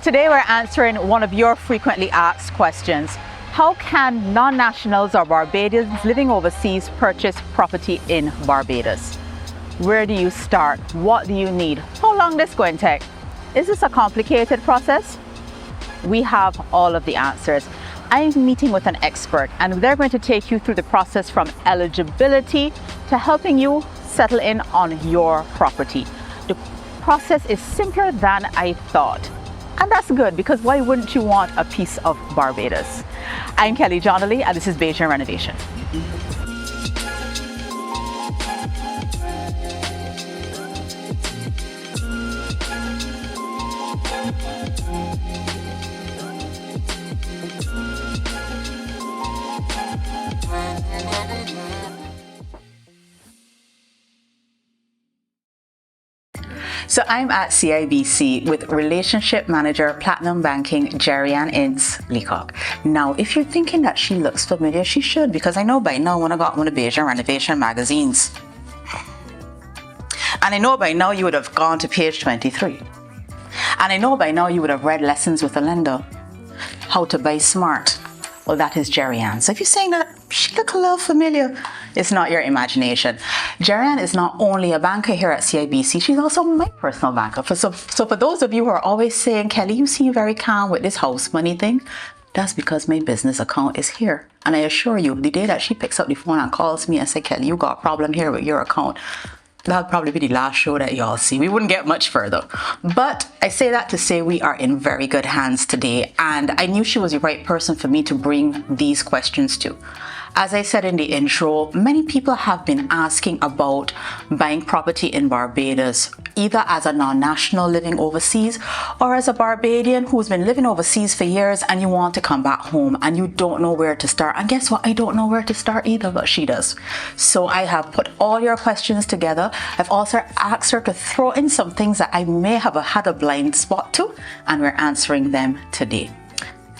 Today we're answering one of your frequently asked questions. How can non-nationals or Barbadians living overseas purchase property in Barbados? Where do you start? What do you need? How long this going to take? Is this a complicated process? We have all of the answers. I'm meeting with an expert and they're going to take you through the process from eligibility to helping you settle in on your property. The process is simpler than I thought. And that's good, because why wouldn't you want a piece of Barbados? I'm Kelly Johnley and this is Bajan Renovation. So I'm at CIBC with Relationship Manager Platinum Banking Geri-Ann Ince-Leacock. Now, if you're thinking that she looks familiar, she should, because I know by now when I got one of Bajan Renovation magazines. And I know by now you would have gone to page 23. And I know by now you would have read Lessons with a Lender, How to Buy Smart. Well, that is Geri-Ann. So if you're saying that she look a little familiar, it's not your imagination. Geri-Ann is not only a banker here at CIBC, she's also my personal banker. So for those of you who are always saying, Kelly, you seem very calm with this house money thing, that's because my business account is here. And I assure you, the day that she picks up the phone and calls me and say, Kelly, you got a problem here with your account, that'll probably be the last show that y'all see. We wouldn't get much further. But I say that to say we are in very good hands today. And I knew she was the right person for me to bring these questions to. As I said in the intro, many people have been asking about buying property in Barbados, either as a non-national living overseas or as a Barbadian who's been living overseas for years and you want to come back home and you don't know where to start. And guess what? I don't know where to start either, but she does. So I have put all your questions together. I've also asked her to throw in some things that I may have had a blind spot to, and we're answering them today.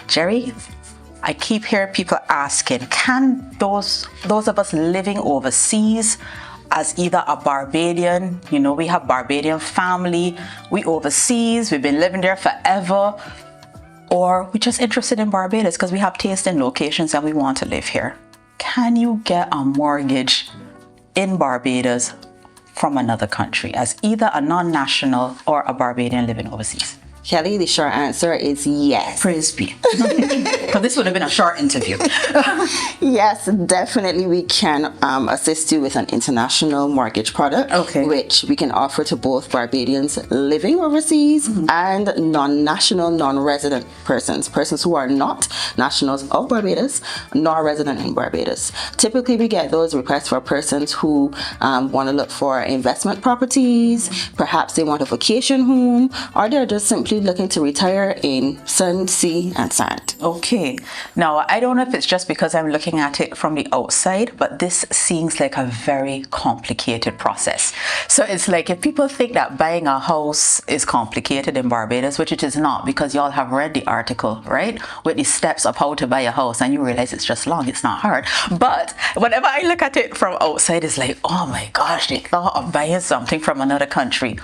Geri, I keep hearing people asking, can those of us living overseas as either a Barbadian, you know, we have Barbadian family, we overseas, we've been living there forever, or we're just interested in Barbados because we have taste in locations and we want to live here. Can you get a mortgage in Barbados from another country as either a non-national or a Barbadian living overseas? Kelly, the short answer is yes. Praise be. Because this would have been a short interview. Yes, definitely we can assist you with an international mortgage product, which we can offer to both Barbadians living overseas and non-national, non-resident persons who are not nationals of Barbados, nor resident in Barbados. Typically, we get those requests for persons who want to look for investment properties, perhaps they want a vacation home, or they're just simply looking to retire in sun, sea, and sand. Okay. Now, I don't know if it's just because I'm looking at it from the outside, but this seems like a very complicated process. So it's like if people think that buying a house is complicated in Barbados, which it is not, because y'all have read the article, right? With the steps of how to buy a house, and you realize it's just long, it's not hard. But whenever I look at it from outside, it's like, oh my gosh, the thought of buying something from another country.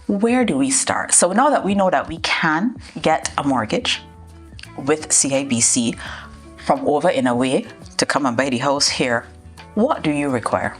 Where do we start? So now that we know that we can get a mortgage with CIBC from over in a way to come and buy the house here, what do you require?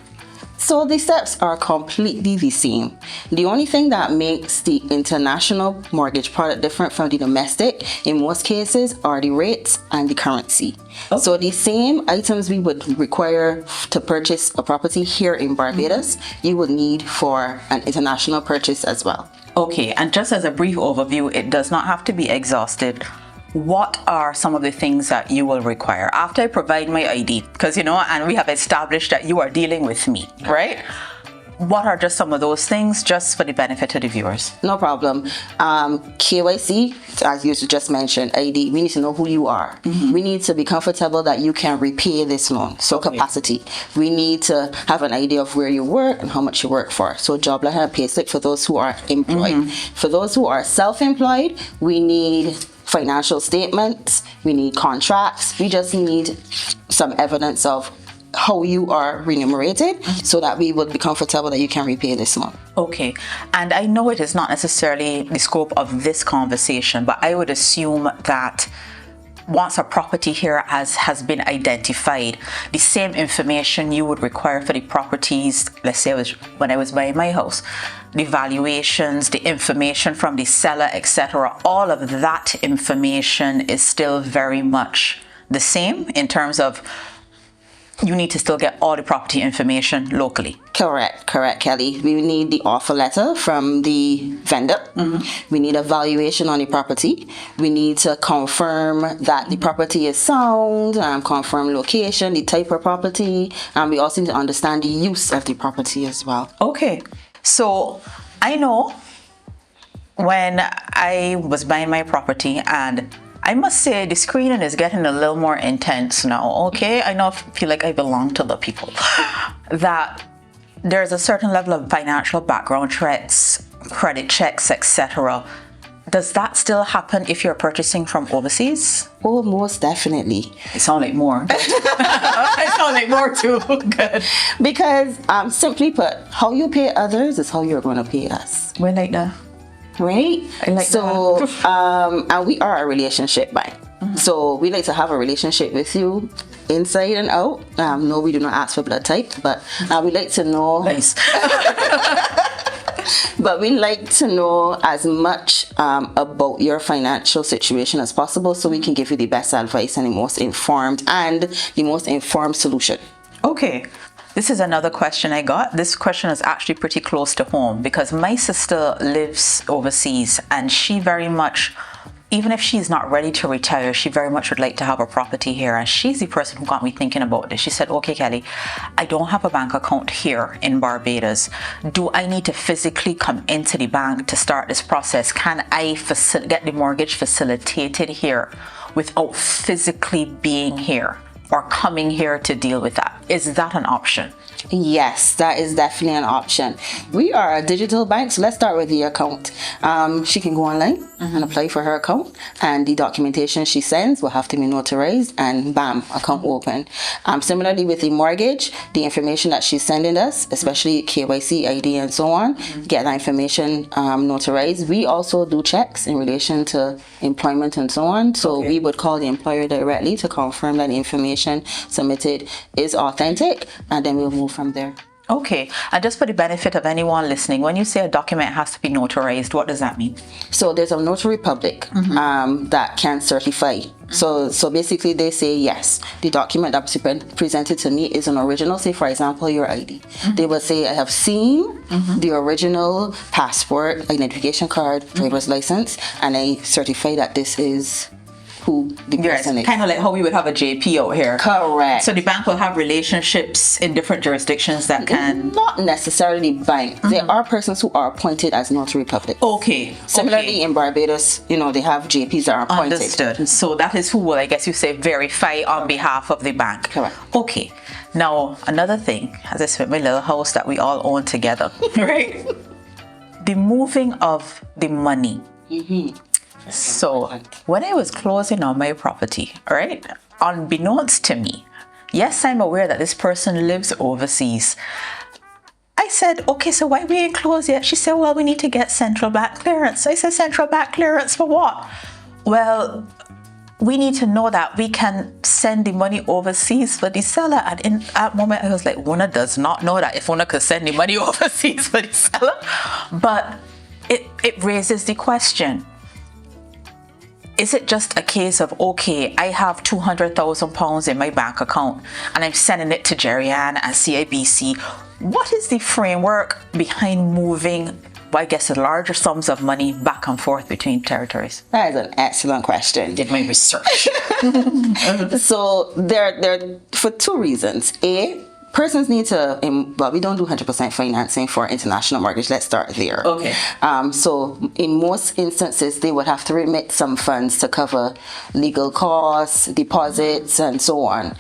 So the steps are completely the same. The only thing that makes the international mortgage product different from the domestic in most cases are the rates and the currency. So the same items we would require to purchase a property here in Barbados, you would need for an international purchase as well. Okay, and just as a brief overview, it does not have to be exhausted. What are some of the things that you will require after I provide my ID? Because, you know, and we have established that you are dealing with me, right? What are just some of those things, just for the benefit of the viewers? No problem. KYC, as you just mentioned, ID, we need to know who you are. We need to be comfortable that you can repay this loan. So capacity. We need to have an idea of where you work and how much you work for. So job letter and payslip for those who are employed. For those who are self-employed, we need financial statements, we need contracts, we just need some evidence of how you are remunerated, so that we would be comfortable that you can repay this month. Okay, and I know it is not necessarily the scope of this conversation, but I would assume that once a property here has been identified, the same information you would require for the properties, let's say when I was buying my house, the valuations, the information from the seller, etc., all of that information is still very much the same in terms of you need to still get all the property information locally. Correct, Kelly. We need the offer letter from the vendor. We need a valuation on the property. We need to confirm that the property is sound, confirm location, the type of property, and we also need to understand the use of the property as well. Okay, so I know when I was buying my property, and I must say the screening is getting a little more intense now, okay? I now feel like I belong to the people. That there's a certain level of financial background checks, credit checks, etc. Does that still happen if you're purchasing from overseas? Oh, most definitely. It sounds like more. It sounds like more too. Good. Because simply put, how you pay others is how you're going to pay us. We're like that. Right? I like so, that. And we are a relationship bank. So we like to have a relationship with you inside and out. No, we do not ask for blood type, but we like to know. Nice. But we like to know as much about your financial situation as possible, so we can give you the best advice and the most informed solution. Okay. This is another question I got. This question is actually pretty close to home because my sister lives overseas, and she very much, even if she's not ready to retire, she very much would like to have a property here. And she's the person who got me thinking about this. She said, okay, Kelly, I don't have a bank account here in Barbados. Do I need to physically come into the bank to start this process? Can I get the mortgage facilitated here without physically being here or coming here to deal with that? Is that an option? Yes, that is definitely an option. We are a digital bank, so let's start with the account. She can go online and apply for her account, and the documentation she sends will have to be notarized, and bam, account open. Similarly with the mortgage, the information that she's sending us, especially KYC, ID, and so on, get that information notarized. We also do checks in relation to employment and so on, so we would call the employer directly to confirm that the information submitted is authentic, and then we'll move from there. Okay, and just for the benefit of anyone listening, when you say a document has to be notarized, what does that mean? So there's a notary public that can certify. So basically they say, yes, the document that's presented to me is an original. Say, for example, your ID. They will say, I have seen the original passport, identification card, driver's license, and I certify that this is who the person is. Kind of like how we would have a JP out here. Correct. So the bank will have relationships in different jurisdictions that can... Not necessarily bank. There are persons who are appointed as notary public. Okay. Similarly in Barbados, they have JPs that are appointed. Understood. So that is who will, I guess you say, verify on behalf of the bank. Correct. Okay. Now, another thing, as I said, my little house that we all own together, right? The moving of the money. So when I was closing on my property, right, unbeknownst to me, yes, I'm aware that this person lives overseas. I said, okay, so why we ain't closed yet? She said, well, we need to get central bank clearance. I said, central bank clearance for what? Well, we need to know that we can send the money overseas for the seller. And in that moment, I was like, Una does not know that if Una could send the money overseas for the seller. But it raises the question. Is it just a case of, okay, I have £200,000 in my bank account and I'm sending it to Geri-Ann and CIBC? What is the framework behind moving, I guess, larger sums of money back and forth between territories? That is an excellent question. Did my research. So there for two reasons. A, persons need to, well, we don't do 100% financing for international mortgage. Let's start there. Okay. So in most instances, they would have to remit some funds to cover legal costs, deposits, and so on.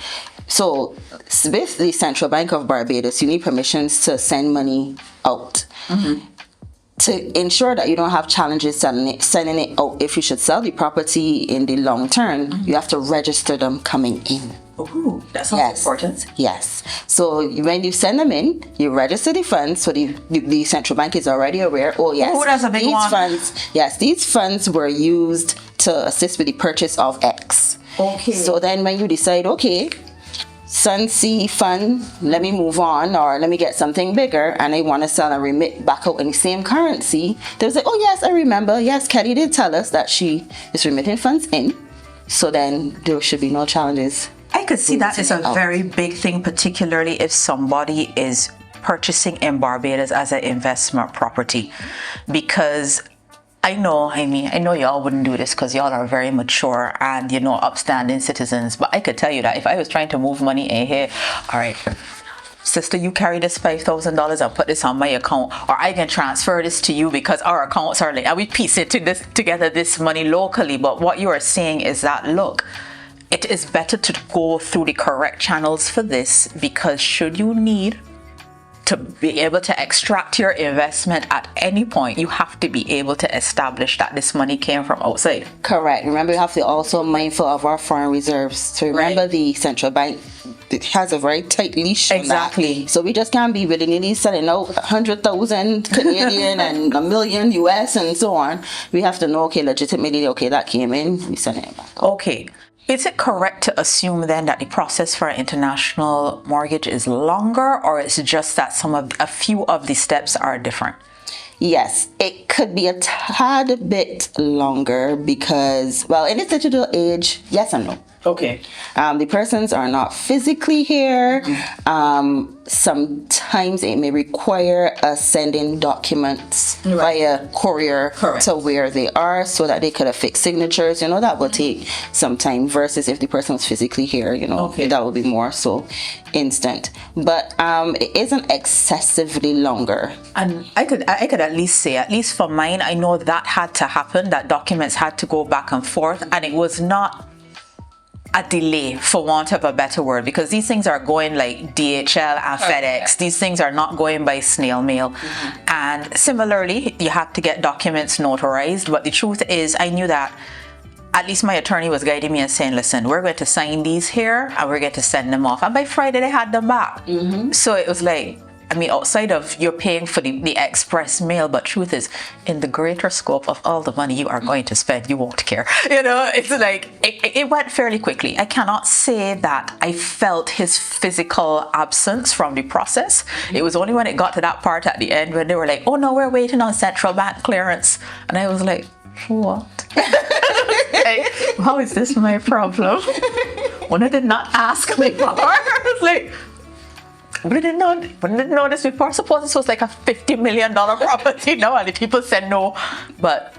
So with the Central Bank of Barbados, you need permissions to send money out. To ensure that you don't have challenges sending it out if you should sell the property in the long term, you have to register them coming in. Oh, that sounds important. Yes. So when you send them in, you register the funds. So the central bank is already aware. Oh yes, that's a big one. These funds were used to assist with the purchase of X. Okay. So then when you decide, okay, Sun-C fund, let me move on, or let me get something bigger, and they want to sell and remit back out in the same currency, they'll say, oh yes, I remember. Yes, Kelly did tell us that she is remitting funds in. So then there should be no challenges. I could see that is a very big thing, particularly if somebody is purchasing in Barbados as an investment property, because I know y'all wouldn't do this because y'all are very mature and, upstanding citizens. But I could tell you that if I was trying to move money in here, all right, sister, you carry this $5,000 and put this on my account, or I can transfer this to you because our accounts are linked, and we piece it together this money locally. But what you are saying is that, look, it is better to go through the correct channels for this, because should you need to be able to extract your investment at any point, you have to be able to establish that this money came from outside. Correct. Remember, you have to also mindful of our foreign reserves. So remember, the central bank, it has a very tight leash on that. So we just can't be willy-nilly selling out 100,000 Canadian and $1 million US and so on. We have to know, okay, legitimately, okay, that came in, we send it back. Okay. Is it correct to assume then that the process for an international mortgage is longer, or it's just that a few of the steps are different? Yes, it could be a tad bit longer because, well, in this digital age, yes and no. Okay. The persons are not physically here. Sometimes it may require us sending documents via courier to where they are so that they could affix signatures. That will take some time versus if the person was physically here, that would be more so instant. But it isn't excessively longer. And I could at least say, at least for mine, I know that had to happen, that documents had to go back and forth, and it was not a delay, for want of a better word, because these things are going like DHL and FedEx. These things are not going by snail mail. And similarly, you have to get documents notarized. But the truth is, I knew that at least my attorney was guiding me and saying, listen, we're going to sign these here and we're going to send them off. And by Friday, they had them back. So it was like, outside of you're paying for the express mail, but truth is, in the greater scope of all the money you are going to spend, you won't care. It's like, it went fairly quickly. I cannot say that I felt his physical absence from the process. It was only when it got to that part at the end when they were like, oh no, we're waiting on central bank clearance. And I was like, what? How is this my problem? When I did not ask me for. I was like, we didn't know this before. Suppose this was like a $50 million property now, and the people said no. But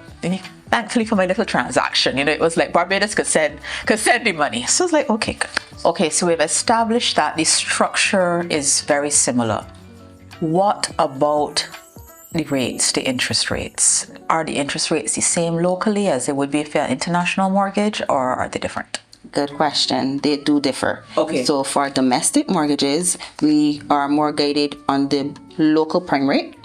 thankfully for my little transaction, it was like Barbados could send the money. So it's like, okay, good. Okay, so we've established that the structure is very similar. What about the rates, the interest rates? Are the interest rates the same locally as they would be if you're an international mortgage, or are they different? Good question. They do differ. Okay. So for domestic mortgages, we are more guided on the local prime rate,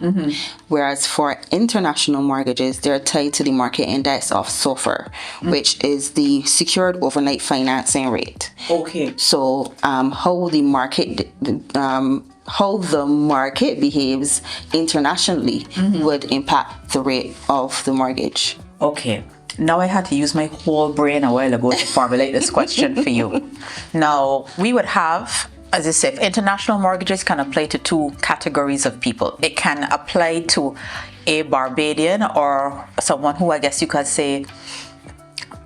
whereas for international mortgages, they're tied to the market index of SOFR, which is the secured overnight financing rate. Okay. So how the market behaves internationally would impact the rate of the mortgage. Okay. Now I had to use my whole brain a while ago to formulate this question for you. Now, we would have, as I said, international mortgages can apply to two categories of people. It can apply to a Barbadian, or someone who I guess you could say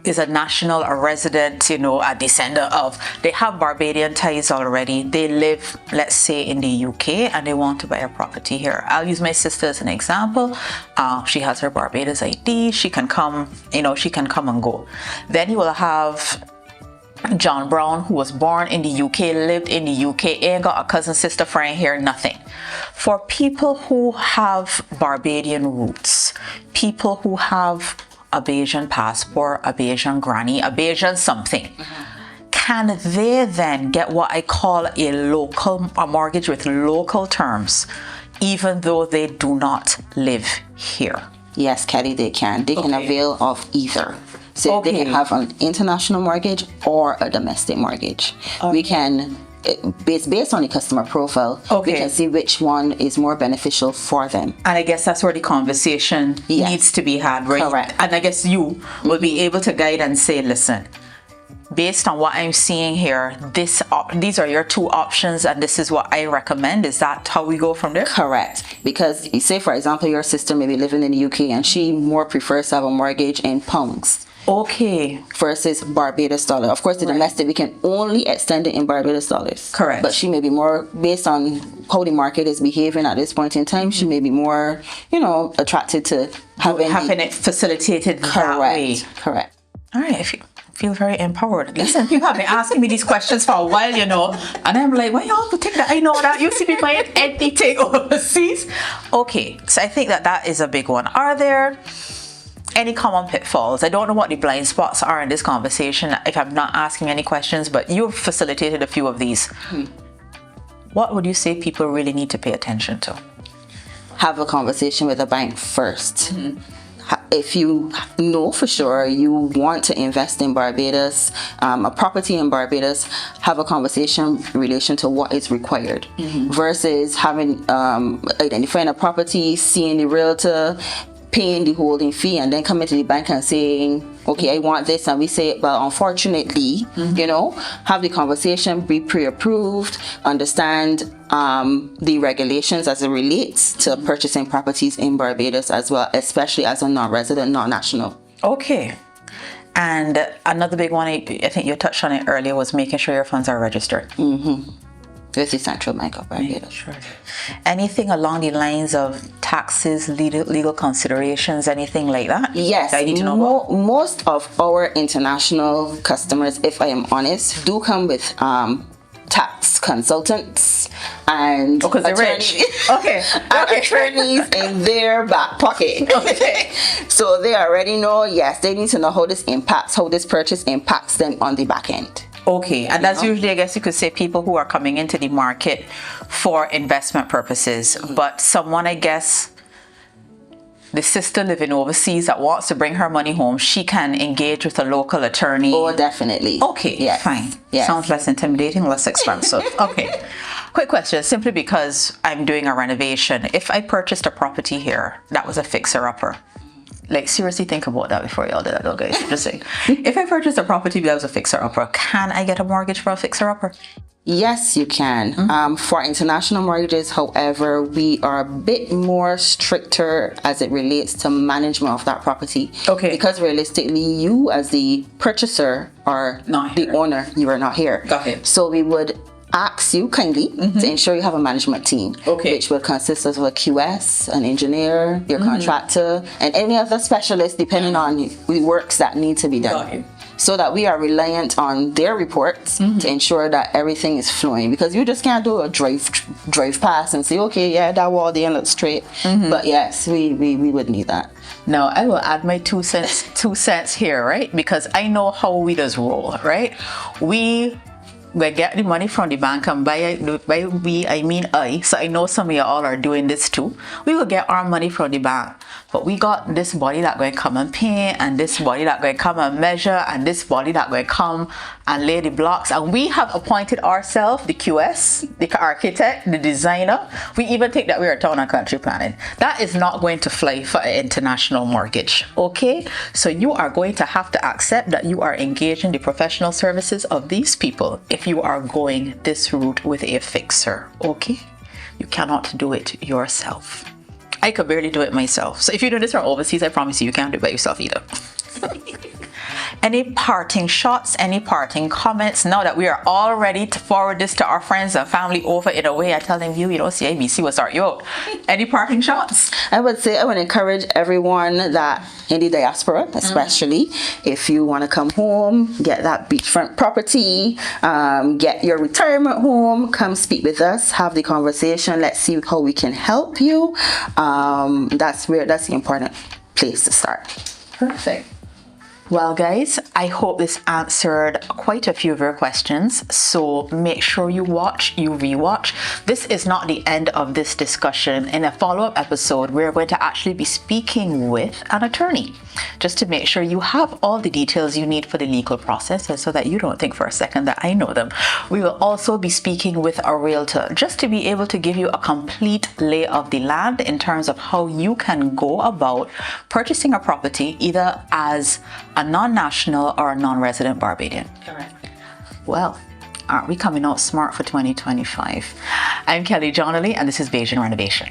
is a national, a resident, a descendant of. They have Barbadian ties already. They live, let's say, in the UK, and they want to buy a property here. I'll use my sister as an example. She has her Barbados ID. She can come, she can come and go. Then you will have John Brown, who was born in the UK, lived in the UK, ain't got a cousin, sister, friend here, nothing. For people who have Barbadian roots, people who have a Bajan passport, a Bajan granny, a Bajan something, can they then get what I call a mortgage with local terms, even though they do not live here? Yes, Kelly, they can. They can avail of either. So they can have an international mortgage or a domestic mortgage. We can, based on the customer profile, we can see which one is more beneficial for them. And I guess that's where the conversation needs to be had, right? Correct. And I guess you will be able to guide and say, listen, based on what I'm seeing here, these are your two options and this is what I recommend. Is that how we go from there? Correct. Because you say, for example, your sister may be living in the UK and she more prefers to have a mortgage in pounds. Okay. Versus Barbados dollar. Of course, the domestic, we can only extend it in Barbados dollars. Correct. But she may be more, based on how the market is behaving at this point in time, she may be more, attracted to having it facilitated that way. Correct. All right. If you feel very empowered. Listen, you have been asking me these questions for a while, and I'm like, why y'all think that I know that? You see me buying anything overseas? Okay. So I think that is a big one. Are there any common pitfalls? I don't know what the blind spots are in this conversation if I'm not asking any questions, but you've facilitated a few of these. What would you say people really need to pay attention to? Have a conversation with the bank first. If you know for sure you want to invest in Barbados, a property in Barbados, have a conversation in relation to what is required versus having identifying a property, seeing the realtor, paying the holding fee, and then coming to the bank and saying, okay, I want this, and we say, well, unfortunately, have the conversation, be pre-approved, understand the regulations as it relates to purchasing properties in Barbados as well, especially as a non-resident, non-national. Okay. And another big one, I think you touched on it earlier, was making sure your funds are registered. With the Central Bank of Barbados. Sure. Anything along the lines of taxes, legal considerations, anything like that? Yes. I need to know about? Most of our international customers, if I am honest, do come with tax consultants and attorneys. Attorneys in their back pocket. So they already know, yes, they need to know how this purchase impacts them on the back end. Okay, and that's usually, I guess you could say, people who are coming into the market for investment purposes. But someone, I guess, the sister living overseas that wants to bring her money home, she can engage with a local attorney. Oh, definitely. Okay, fine. Yes. Sounds less intimidating, less expensive. Okay. Quick question, simply because I'm doing a renovation. If I purchased a property here that was a fixer-upper, like, seriously think about that before y'all do that, okay? Just saying. If I purchased a property that was a fixer-upper, can I get a mortgage for a fixer-upper? Yes, you can. For international mortgages, however, we are a bit more stricter as it relates to management of that property. Okay. Because realistically, you as the purchaser or the owner, you are not here. Got it. So we would ask you kindly to ensure you have a management team, which will consist of a QS, an engineer, your contractor, and any other specialist depending on the works that need to be done. So that we are reliant on their reports to ensure that everything is flowing, because you just can't do a drive past and say, okay, yeah, that wall there looks straight. But yes, we would need that. Now, I will add my two cents here, right? Because I know how we does roll, right? We get the money from the bank, and by we, I mean I. So I know some of you all are doing this too. We will get our money from the bank, but we got this body that going to come and paint, and this body that going to come and measure, and this body that going to come and lay the blocks. And we have appointed ourselves the QS, the architect, the designer. We even think that we are town and country planning. That is not going to fly for an international mortgage. Okay, so you are going to have to accept that you are engaging the professional services of these people if you are going this route with a fixer. Okay, you cannot do it yourself. I could barely do it myself. So if you do this from overseas, I promise you can't do it by yourself either. Any parting shots, any parting comments? Now that we are all ready to forward this to our friends and family over in a way, I tell them, CIBC will start you out. Any parting shots? I would say I would encourage everyone that in the diaspora, especially, if you want to come home, get that beachfront property, get your retirement home, come speak with us, have the conversation. Let's see how we can help you. That's the important place to start. Perfect. Well, guys, I hope this answered quite a few of your questions. So make sure you rewatch. This is not the end of this discussion. In a follow-up episode, we're going to actually be speaking with an attorney. just to make sure you have all the details you need for the legal process, and so that you don't think for a second that I know them. We will also be speaking with a realtor just to be able to give you a complete lay of the land in terms of how you can go about purchasing a property either as a non-national or a non-resident Barbadian. Correct. Well, aren't we coming out smart for 2025? I'm Kelly Johnley, and this is Bajan Renovation.